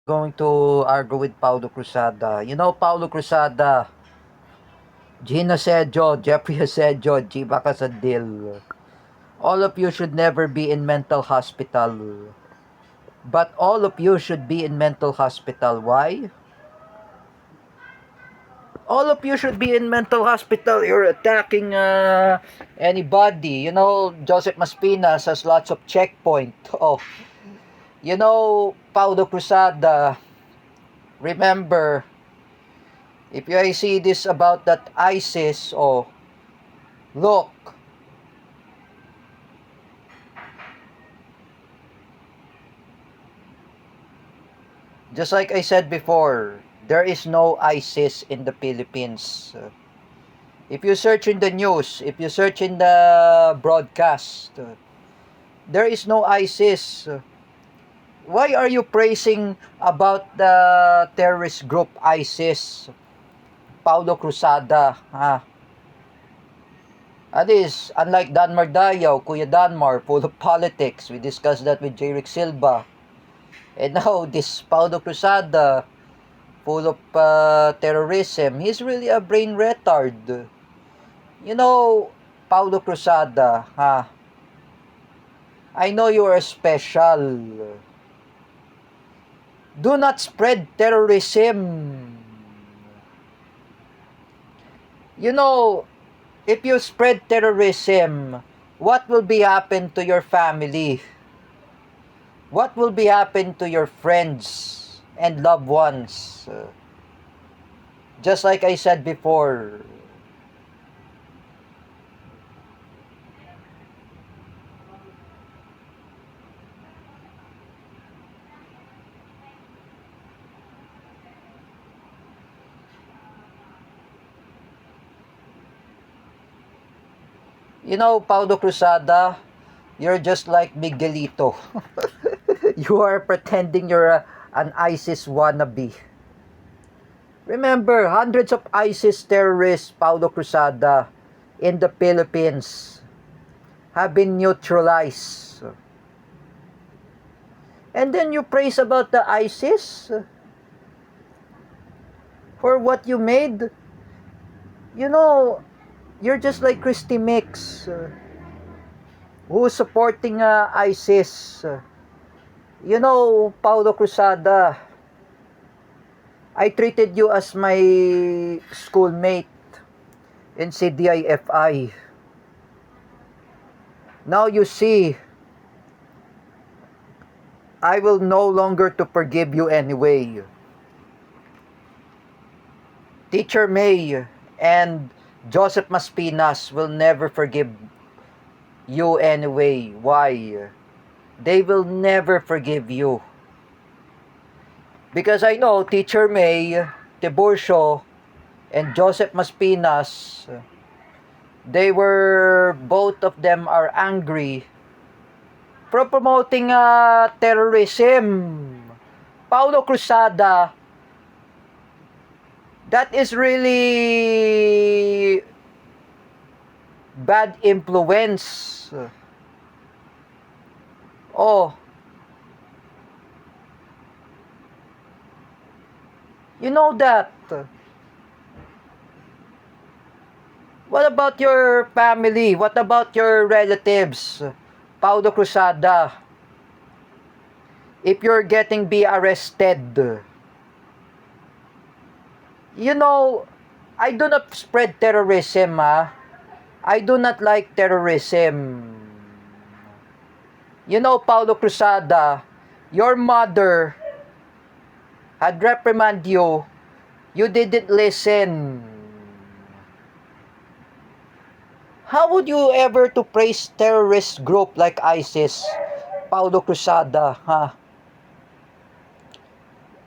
Going to argue with Paulo Cruzada. You know Paulo Cruzada, Gina Sejo, Jeffrey Sejo, Jiba Casadil. All of you should never be in mental hospital. But all of you should be in mental hospital. Why? All of you should be in mental hospital. You're attacking anybody. You know, Joseph Maspinas has lots of checkpoint. Oh, you know, Paulo Cruzada, remember, if you see this about that ISIS, oh, look, just like I said before, there is no ISIS in the Philippines. If you search in the news, if you search in the broadcast, there is no ISIS. Why are you praising about the terrorist group ISIS? Paulo Cruzada, ha? At least, unlike Danmar Dayaw, Kuya Danmar, full of politics. We discussed that with J. Rick Silva. And now, this Paulo Cruzada, full of terrorism, he's really a brain retard. You know, Paulo Cruzada, ha? I know you are special. Do not spread terrorism. You know, if you spread terrorism, what will be happen to your family? What will be happen to your friends and loved ones? Just like I said before, you know, Paulo Cruzada, you're just like Miguelito. You are pretending you're an ISIS wannabe. Remember, hundreds of ISIS terrorists, Paulo Cruzada, in the Philippines have been neutralized. And then you praise about the ISIS for what you made. You know, you're just like Christy Mix, who's supporting ISIS. You know, Paulo Cruzada, I treated you as my schoolmate in CDIFI. Now you see, I will no longer to forgive you anyway. Teacher May and Joseph Maspinas will never forgive you anyway. Why? They will never forgive you. Because I know Teacher May, Tiburcio, and Joseph Maspinas, they were, both of them are angry for promoting terrorism. Paulo Cruzada, that is really bad influence. Oh, you know that. What about your family? What about your relatives? Paulo Cruzada, if you're getting be arrested, you know, I do not spread terrorism, ha? I do not like terrorism. You know, Paulo Cruzada, your mother had reprimanded you. You didn't listen. How would you ever to praise terrorist group like ISIS, Paulo Cruzada, ha?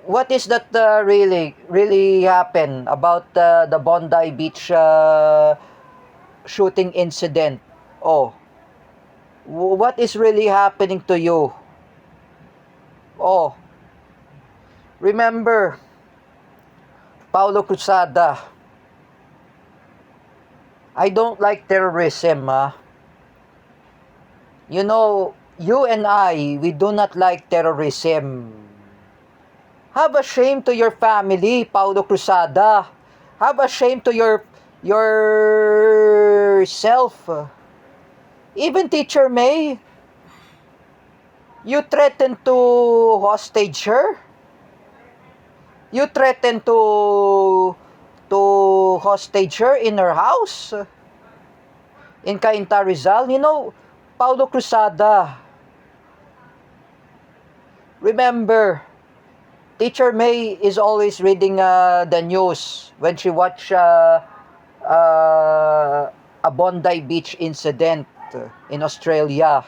What is that really happened about the Bondi Beach shooting incident? Oh, what is really happening to you? Oh, remember, Paulo Cruzada, I don't like terrorism, ha? You know, you and I, we do not like terrorism. Have a shame to your family, Paulo Cruzada. Have a shame to yourself. Even Teacher May, you threatened to hostage her. You threatened to hostage her in her house in Cainta Rizal. You know, Paulo Cruzada, remember, Teacher May is always reading the news when she watch a Bondi Beach incident in Australia.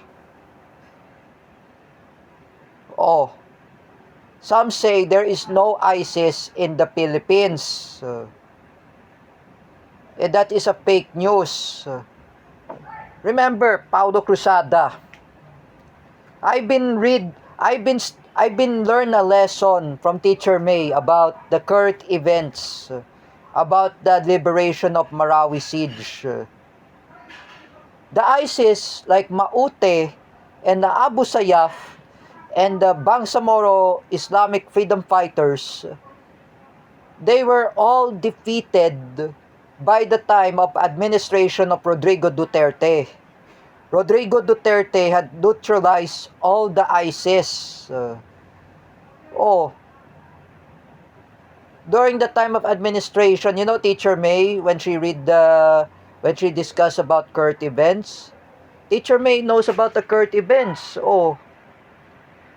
Oh, some say there is no ISIS in the Philippines. That is a fake news. Remember, Paulo Cruzada, I've been learn a lesson from Teacher May about the current events, about the liberation of Marawi siege. The ISIS like Maute and the Abu Sayyaf and the Bangsamoro Islamic Freedom Fighters, they were all defeated by the time of administration of Rodrigo Duterte. Rodrigo Duterte had neutralized all the ISIS. During the time of administration, you know, Teacher May, when she discussed about current events, Teacher May knows about the current events.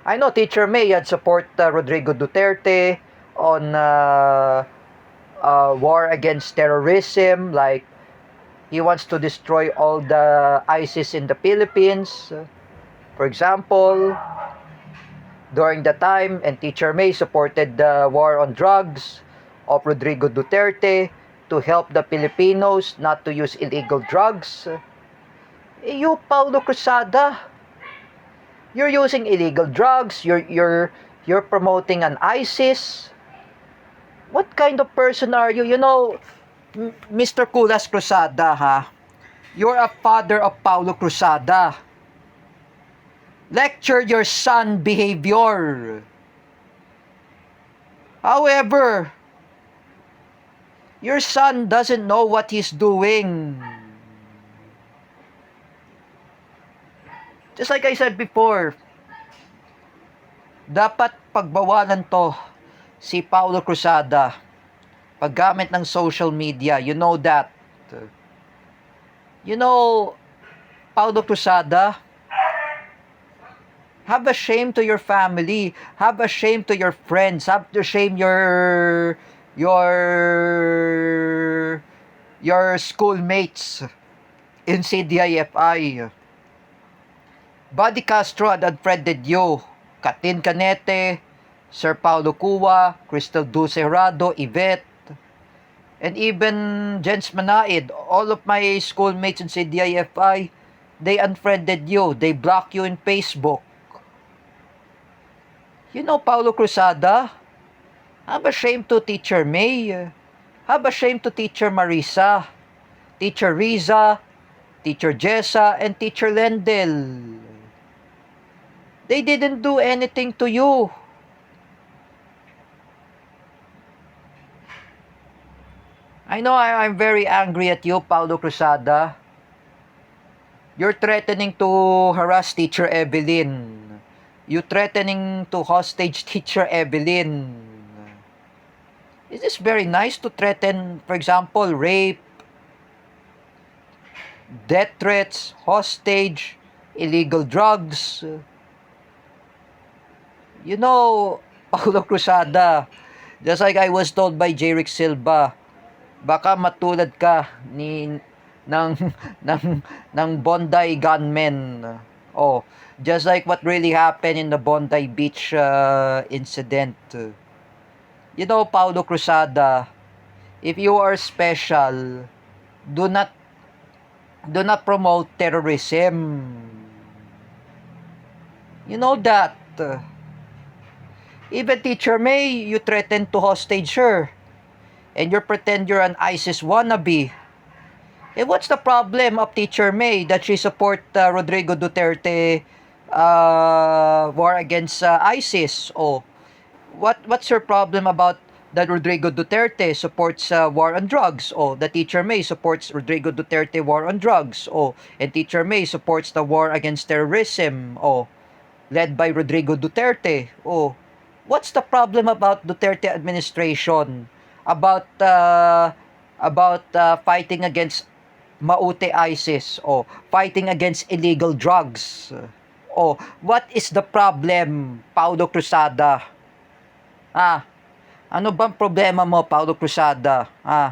I know Teacher May had support Rodrigo Duterte on war against terrorism, like he wants to destroy all the ISIS in the Philippines. For example, during the time, and Teacher May supported the war on drugs of Rodrigo Duterte to help the Filipinos not to use illegal drugs. You, Paulo Cruzada, you're using illegal drugs, you're promoting an ISIS. What kind of person are you? You know, Mr. Kulas Cruzada, ha? You're a father of Paulo Cruzada. Lecture your son behavior. However, your son doesn't know what he's doing. Just like I said before, dapat pagbawalan to si Paulo Cruzada. Paggamit ng social media, you know that. You know, Paulo Cruzada, have a shame to your family, have a shame to your friends, have to shame your schoolmates in CDIFI. Buddy Castro had unfriended you. Katin Canete, Sir Paulo Cua, Crystal Dulce Herrado, Yvette, and even Jens Manaid, all of my schoolmates in CDIFI, they unfriended you. They blocked you in Facebook. You know, Paulo Cruzada, have a shame to Teacher May. Have a shame to Teacher Marisa, Teacher Riza, Teacher Jessa, and Teacher Lendel. They didn't do anything to you. I know I'm very angry at you, Paulo Cruzada. You're threatening to harass Teacher Evelyn. You're threatening to hostage Teacher Evelyn. Is this very nice to threaten, for example, rape, death threats, hostage, illegal drugs? You know, Paulo Cruzada, just like I was told by J. Rick Silva, baka matulad ka ng ng Bondi gunmen. Just like what really happened in the Bondi Beach incident. You know, Paulo Cruzada, if you are special, do not promote terrorism. You know that. Even Teacher May, you threaten to hostage her. And you pretend you're an ISIS wannabe. What's the problem of Teacher May that she support Rodrigo Duterte war against ISIS? what's your problem about that Rodrigo Duterte supports war on drugs? Oh, the Teacher May supports Rodrigo Duterte war on drugs. Oh, and Teacher May supports the war against terrorism. Oh, led by Rodrigo Duterte. Oh, what's the problem about Duterte administration? About fighting against Maute ISIS o fighting against illegal drugs. O what is the problem, Paulo Cruzada? Ah, ano bang problema mo, Paulo Cruzada? Ah,